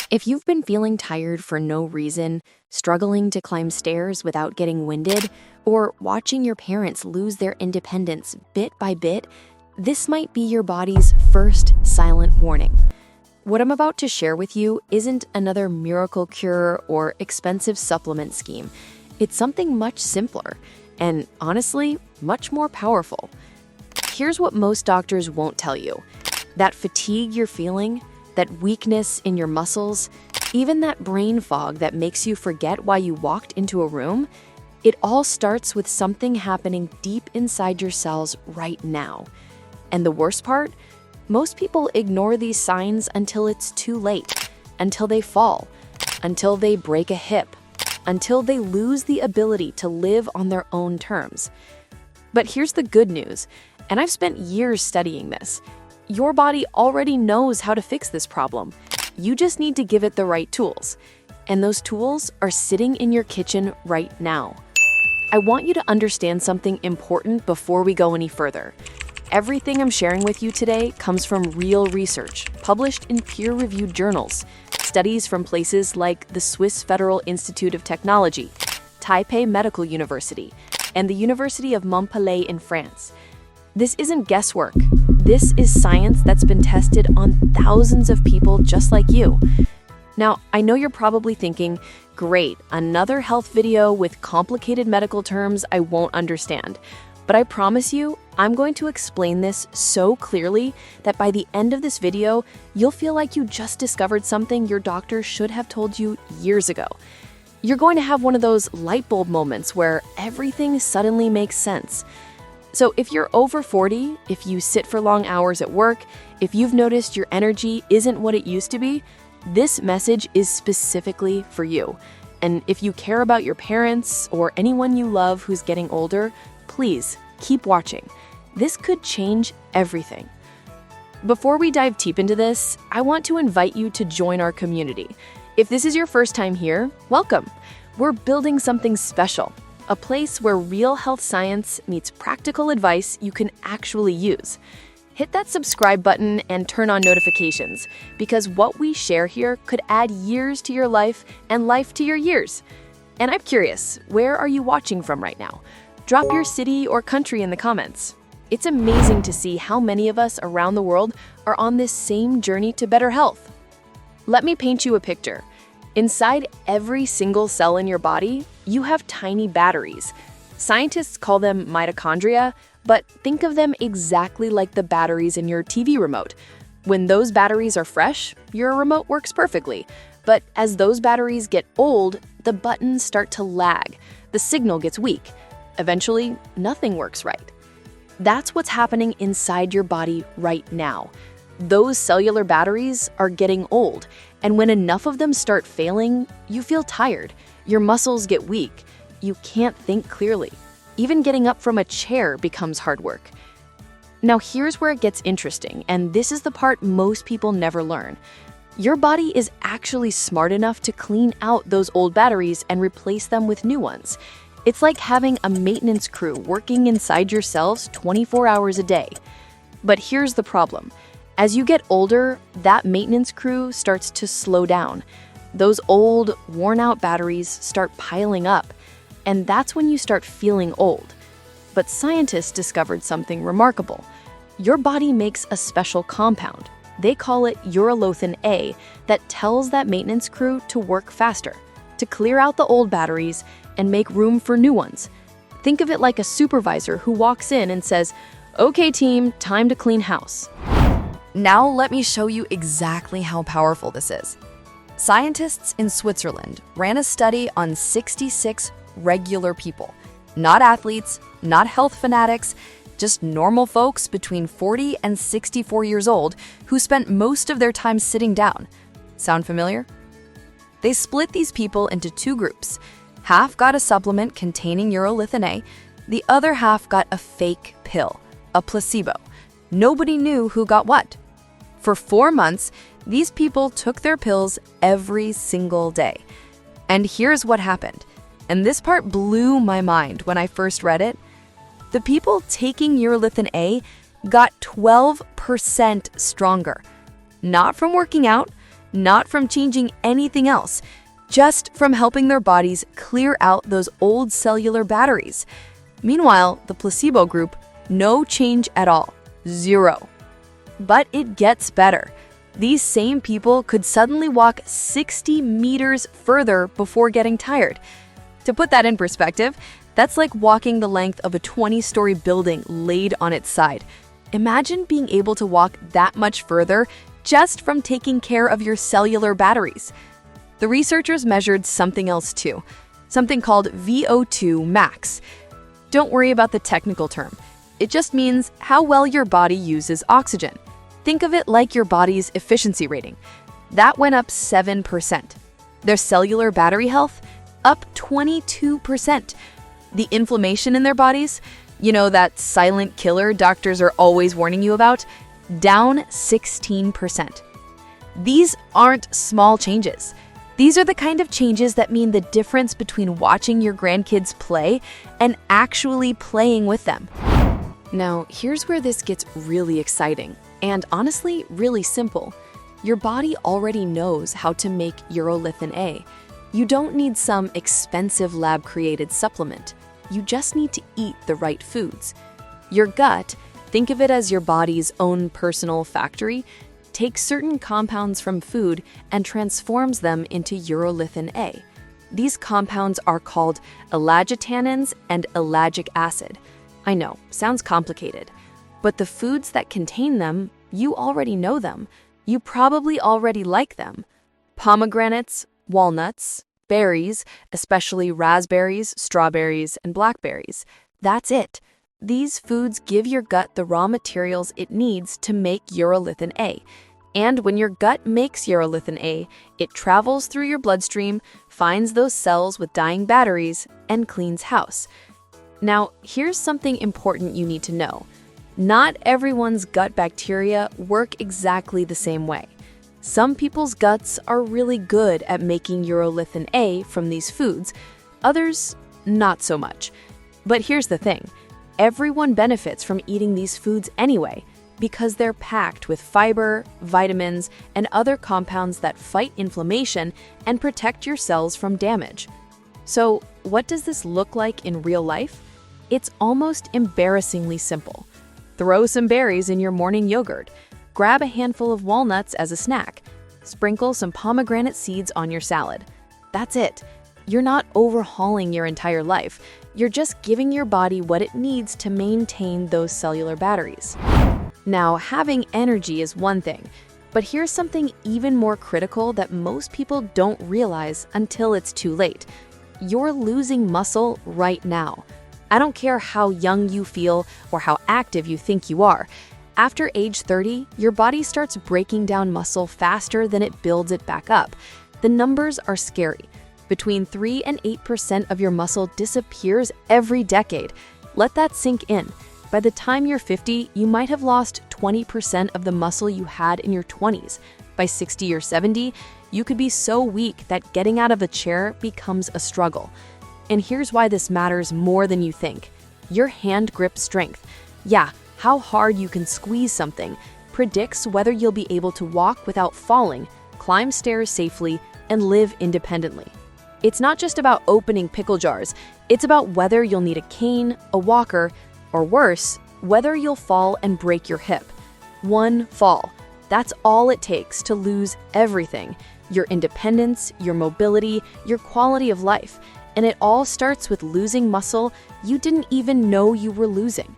If you've been feeling tired for no reason, struggling to climb stairs without getting winded, or watching your parents lose their independence bit by bit, this might be your body's first silent warning. What I'm about to share with you isn't another miracle cure or expensive supplement scheme. It's something much simpler and, honestly, much more powerful. Here's what most doctors won't tell you. That fatigue you're feeling, that weakness in your muscles, even that brain fog that makes you forget why you walked into a room, it all starts with something happening deep inside your cells right now. And the worst part? Most people ignore these signs until it's too late, until they fall, until they break a hip, until they lose the ability to live on their own terms. But here's the good news, and I've spent years studying this. Your body already knows how to fix this problem. You just need to give it the right tools. And those tools are sitting in your kitchen right now. I want you to understand something important before we go any further. Everything I'm sharing with you today comes from real research, published in peer-reviewed journals, studies from places like the Swiss Federal Institute of Technology, Taipei Medical University, and the University of Montpellier in France. This isn't guesswork. This is science that's been tested on thousands of people just like you. Now, I know you're probably thinking, great, another health video with complicated medical terms I won't understand. But I promise you, I'm going to explain this so clearly that by the end of this video, you'll feel like you just discovered something your doctor should have told you years ago. You're going to have one of those light bulb moments where everything suddenly makes sense. So if you're over 40, if you sit for long hours at work, if you've noticed your energy isn't what it used to be, this message is specifically for you. And if you care about your parents or anyone you love who's getting older, please keep watching. This could change everything. Before we dive deep into this, I want to invite you to join our community. If this is your first time here, welcome. We're building something special. A place where real health science meets practical advice you can actually use. Hit that subscribe button and turn on notifications, because what we share here could add years to your life and life to your years. And I'm curious, where are you watching from right now? Drop your city or country in the comments. It's amazing to see how many of us around the world are on this same journey to better health. Let me paint you a picture. Inside every single cell in your body, you have tiny batteries. Scientists call them mitochondria, but think of them exactly like the batteries in your TV remote. When those batteries are fresh, your remote works perfectly. But as those batteries get old, the buttons start to lag. The signal gets weak. Eventually, nothing works right. That's what's happening inside your body right now. Those cellular batteries are getting old, and when enough of them start failing, you feel tired, your muscles get weak, you can't think clearly. Even getting up from a chair becomes hard work. Now here's where it gets interesting, and this is the part most people never learn. Your body is actually smart enough to clean out those old batteries and replace them with new ones. It's like having a maintenance crew working inside your cells 24 hours a day. But here's the problem. As you get older, that maintenance crew starts to slow down. Those old, worn-out batteries start piling up, and that's when you start feeling old. But scientists discovered something remarkable. Your body makes a special compound. They call it urolithin A that tells that maintenance crew to work faster, to clear out the old batteries and make room for new ones. Think of it like a supervisor who walks in and says, "Okay team, time to clean house." Now let me show you exactly how powerful this is. Scientists in Switzerland ran a study on 66 regular people. Not athletes, not health fanatics, just normal folks between 40 and 64 years old who spent most of their time sitting down. Sound familiar? They split these people into two groups. Half got a supplement containing urolithin A, the other half got a fake pill, a placebo. Nobody knew who got what. For 4 months, these people took their pills every single day. And here's what happened. And this part blew my mind when I first read it. The people taking urolithin A got 12% stronger. Not from working out, not from changing anything else, just from helping their bodies clear out those old cellular batteries. Meanwhile, the placebo group, no change at all, 0. But it gets better. These same people could suddenly walk 60 meters further before getting tired. To put that in perspective, that's like walking the length of a 20-story building laid on its side. Imagine being able to walk that much further just from taking care of your cellular batteries. The researchers measured something else too, something called VO2 max. Don't worry about the technical term. It just means how well your body uses oxygen. Think of it like your body's efficiency rating. That went up 7%. Their cellular battery health, up 22%. The inflammation in their bodies, that silent killer doctors are always warning you about, down 16%. These aren't small changes. These are the kind of changes that mean the difference between watching your grandkids play and actually playing with them. Now, here's where this gets really exciting and honestly really simple. Your body already knows how to make urolithin A. You don't need some expensive lab-created supplement. You just need to eat the right foods. Your gut, think of it as your body's own personal factory, takes certain compounds from food and transforms them into urolithin A. These compounds are called elagitannins and ellagic acid. I know, sounds complicated, but the foods that contain them, you already know them. You probably already like them. Pomegranates, walnuts, berries, especially raspberries, strawberries, and blackberries. That's it. These foods give your gut the raw materials it needs to make urolithin A. And when your gut makes urolithin A, it travels through your bloodstream, finds those cells with dying batteries, and cleans house. Now, here's something important you need to know. Not everyone's gut bacteria work exactly the same way. Some people's guts are really good at making urolithin A from these foods, others not so much. But here's the thing. Everyone benefits from eating these foods anyway, because they're packed with fiber, vitamins, and other compounds that fight inflammation and protect your cells from damage. So, what does this look like in real life? It's almost embarrassingly simple. Throw some berries in your morning yogurt. Grab a handful of walnuts as a snack. Sprinkle some pomegranate seeds on your salad. That's it. You're not overhauling your entire life. You're just giving your body what it needs to maintain those cellular batteries. Now, having energy is one thing, but here's something even more critical that most people don't realize until it's too late. You're losing muscle right now. I don't care how young you feel or how active you think you are. After age 30, your body starts breaking down muscle faster than it builds it back up. The numbers are scary. Between 3 and 8% of your muscle disappears every decade. Let that sink in. By the time you're 50, you might have lost 20% of the muscle you had in your 20s. By 60 or 70, you could be so weak that getting out of a chair becomes a struggle. And here's why this matters more than you think. Your hand grip strength. Yeah, how hard you can squeeze something predicts whether you'll be able to walk without falling, climb stairs safely, and live independently. It's not just about opening pickle jars. It's about whether you'll need a cane, a walker, or worse, whether you'll fall and break your hip. One fall. That's all it takes to lose everything. Your independence, your mobility, your quality of life. And it all starts with losing muscle you didn't even know you were losing.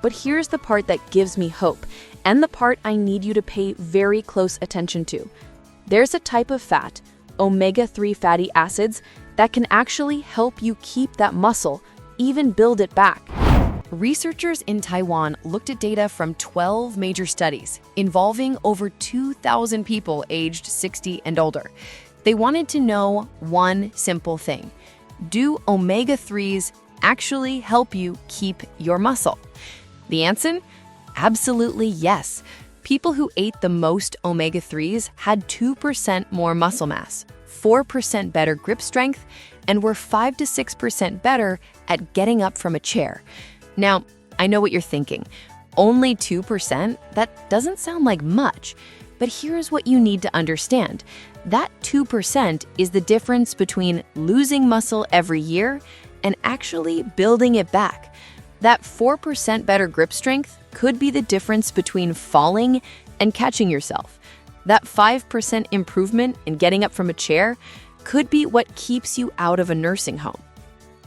But here's the part that gives me hope, and the part I need you to pay very close attention to. There's a type of fat, omega-3 fatty acids, that can actually help you keep that muscle, even build it back. Researchers in Taiwan looked at data from 12 major studies involving over 2,000 people aged 60 and older. They wanted to know one simple thing. Do omega-3s actually help you keep your muscle? The answer? Absolutely yes. People who ate the most omega-3s had 2% more muscle mass, 4% better grip strength, and were 5 to 6% better at getting up from a chair. Now, I know what you're thinking. Only 2%? That doesn't sound like much. But here's what you need to understand. That 2% is the difference between losing muscle every year and actually building it back. That 4% better grip strength could be the difference between falling and catching yourself. That 5% improvement in getting up from a chair could be what keeps you out of a nursing home.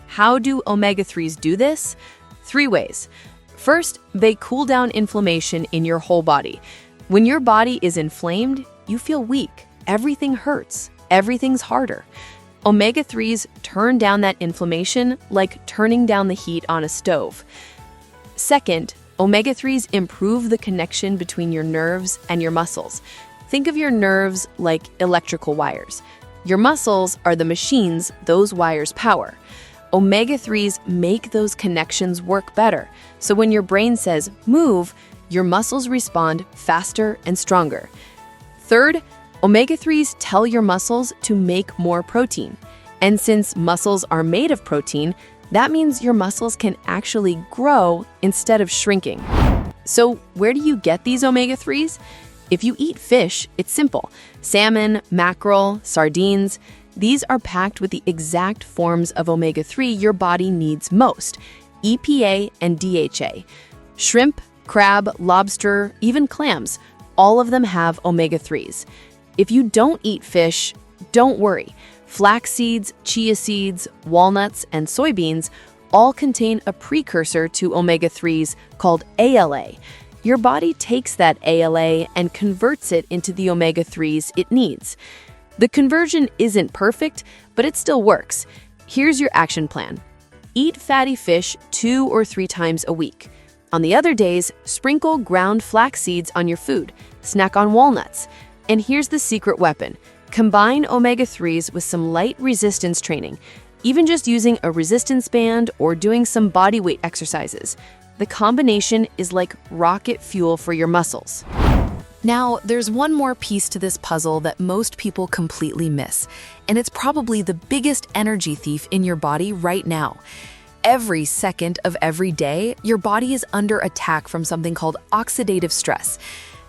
How do omega-3s do this? 3 ways. First, they cool down inflammation in your whole body. When your body is inflamed, you feel weak. Everything hurts. Everything's harder. Omega-3s turn down that inflammation like turning down the heat on a stove. Second, omega-3s improve the connection between your nerves and your muscles. Think of your nerves like electrical wires. Your muscles are the machines those wires power. Omega-3s make those connections work better. So when your brain says, move, your muscles respond faster and stronger. Third, omega-3s tell your muscles to make more protein. And since muscles are made of protein, that means your muscles can actually grow instead of shrinking. So where do you get these omega-3s? If you eat fish, it's simple. Salmon, mackerel, sardines, these are packed with the exact forms of omega-3 your body needs most, EPA and DHA. Shrimp, crab, lobster, even clams, all of them have omega-3s. If you don't eat fish, don't worry. Flax seeds, chia seeds, walnuts, and soybeans all contain a precursor to omega-3s called ALA. Your body takes that ALA and converts it into the omega-3s it needs. The conversion isn't perfect, but it still works. Here's your action plan. Eat fatty fish 2 or 3 times a week. On the other days, sprinkle ground flax seeds on your food. Snack on walnuts. And here's the secret weapon. Combine omega-3s with some light resistance training, even just using a resistance band or doing some body weight exercises. The combination is like rocket fuel for your muscles. Now, there's one more piece to this puzzle that most people completely miss, and it's probably the biggest energy thief in your body right now. Every second of every day, your body is under attack from something called oxidative stress.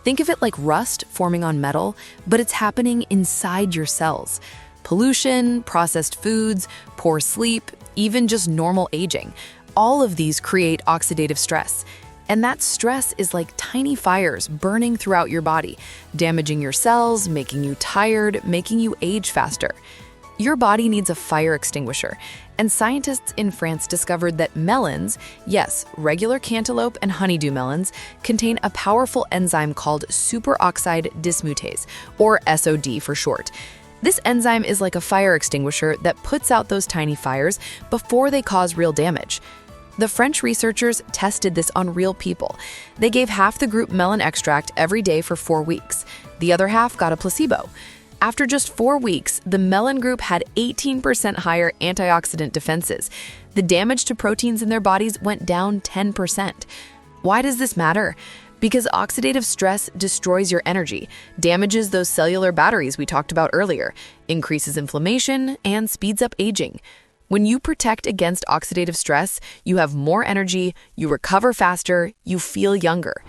Think of it like rust forming on metal, but it's happening inside your cells. Pollution, processed foods, poor sleep, even just normal aging. All of these create oxidative stress. And that stress is like tiny fires burning throughout your body, damaging your cells, making you tired, making you age faster. Your body needs a fire extinguisher, and scientists in France discovered that melons, yes, regular cantaloupe and honeydew melons, contain a powerful enzyme called superoxide dismutase, or SOD for short. This enzyme is like a fire extinguisher that puts out those tiny fires before they cause real damage. The French researchers tested this on real people. They gave half the group melon extract every day for 4 weeks. The other half got a placebo. After just 4 weeks, the melon group had 18% higher antioxidant defenses. The damage to proteins in their bodies went down 10%. Why does this matter? Because oxidative stress destroys your energy, damages those cellular batteries we talked about earlier, increases inflammation, and speeds up aging. When you protect against oxidative stress, you have more energy, you recover faster, you feel younger.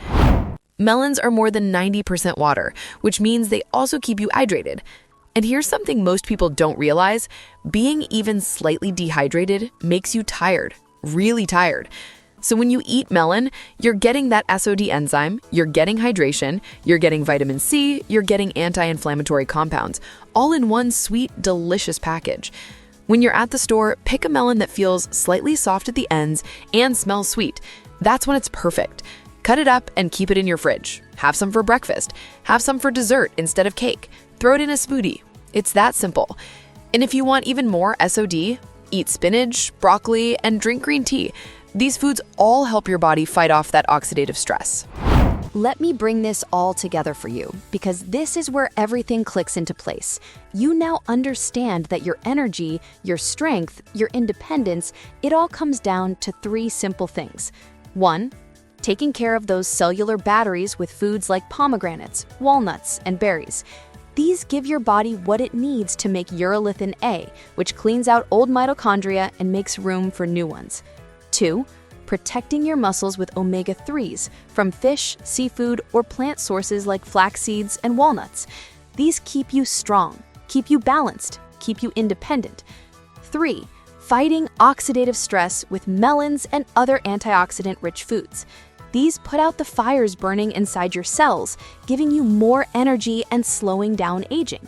Melons are more than 90% water, which means they also keep you hydrated. And here's something most people don't realize. Being even slightly dehydrated makes you tired, really tired. So when you eat melon, you're getting that SOD enzyme, you're getting hydration, you're getting vitamin C, you're getting anti-inflammatory compounds, all in one sweet, delicious package. When you're at the store, pick a melon that feels slightly soft at the ends and smells sweet. That's when it's perfect. Cut it up and keep it in your fridge. Have some for breakfast. Have some for dessert instead of cake. Throw it in a smoothie. It's that simple. And if you want even more SOD, eat spinach, broccoli, and drink green tea. These foods all help your body fight off that oxidative stress. Let me bring this all together for you, because this is where everything clicks into place. You now understand that your energy, your strength, your independence, it all comes down to 3 simple things. 1, taking care of those cellular batteries with foods like pomegranates, walnuts, and berries. These give your body what it needs to make urolithin A, which cleans out old mitochondria and makes room for new ones. 2, protecting your muscles with omega-3s from fish, seafood, or plant sources like flax seeds and walnuts. These keep you strong, keep you balanced, keep you independent. 3. Fighting oxidative stress with melons and other antioxidant-rich foods. These put out the fires burning inside your cells, giving you more energy and slowing down aging.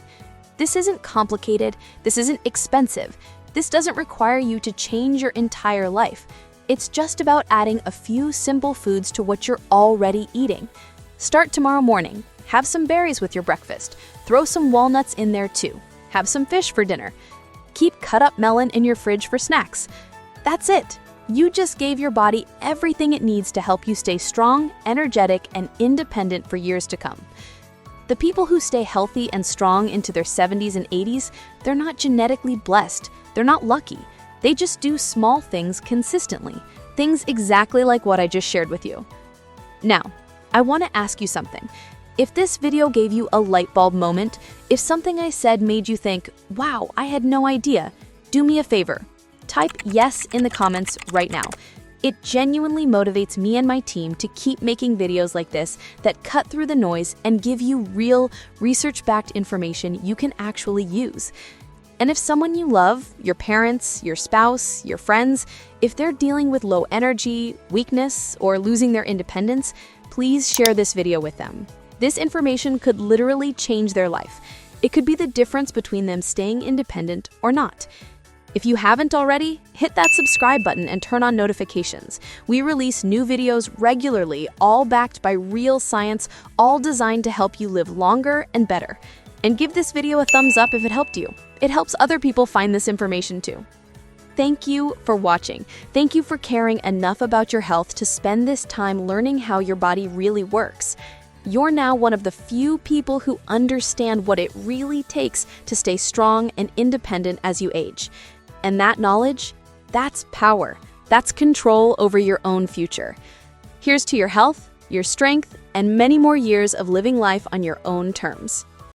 This isn't complicated, this isn't expensive, this doesn't require you to change your entire life. It's just about adding a few simple foods to what you're already eating. Start tomorrow morning. Have some berries with your breakfast. Throw some walnuts in there too. Have some fish for dinner. Keep cut-up melon in your fridge for snacks. That's it. You just gave your body everything it needs to help you stay strong, energetic, and independent for years to come. The people who stay healthy and strong into their 70s and 80s, they're not genetically blessed. They're not lucky. They just do small things consistently. Things exactly like what I just shared with you. Now, I want to ask you something. If this video gave you a light bulb moment, if something I said made you think, wow, I had no idea, do me a favor. Type yes in the comments right now. It genuinely motivates me and my team to keep making videos like this that cut through the noise and give you real, research-backed information you can actually use. And if someone you love, your parents, your spouse, your friends, if they're dealing with low energy, weakness, or losing their independence, please share this video with them. This information could literally change their life. It could be the difference between them staying independent or not. If you haven't already, hit that subscribe button and turn on notifications. We release new videos regularly, all backed by real science, all designed to help you live longer and better. And give this video a thumbs up if it helped you. It helps other people find this information too. Thank you for watching. Thank you for caring enough about your health to spend this time learning how your body really works. You're now one of the few people who understand what it really takes to stay strong and independent as you age. And that knowledge, that's power. That's control over your own future. Here's to your health, your strength, and many more years of living life on your own terms.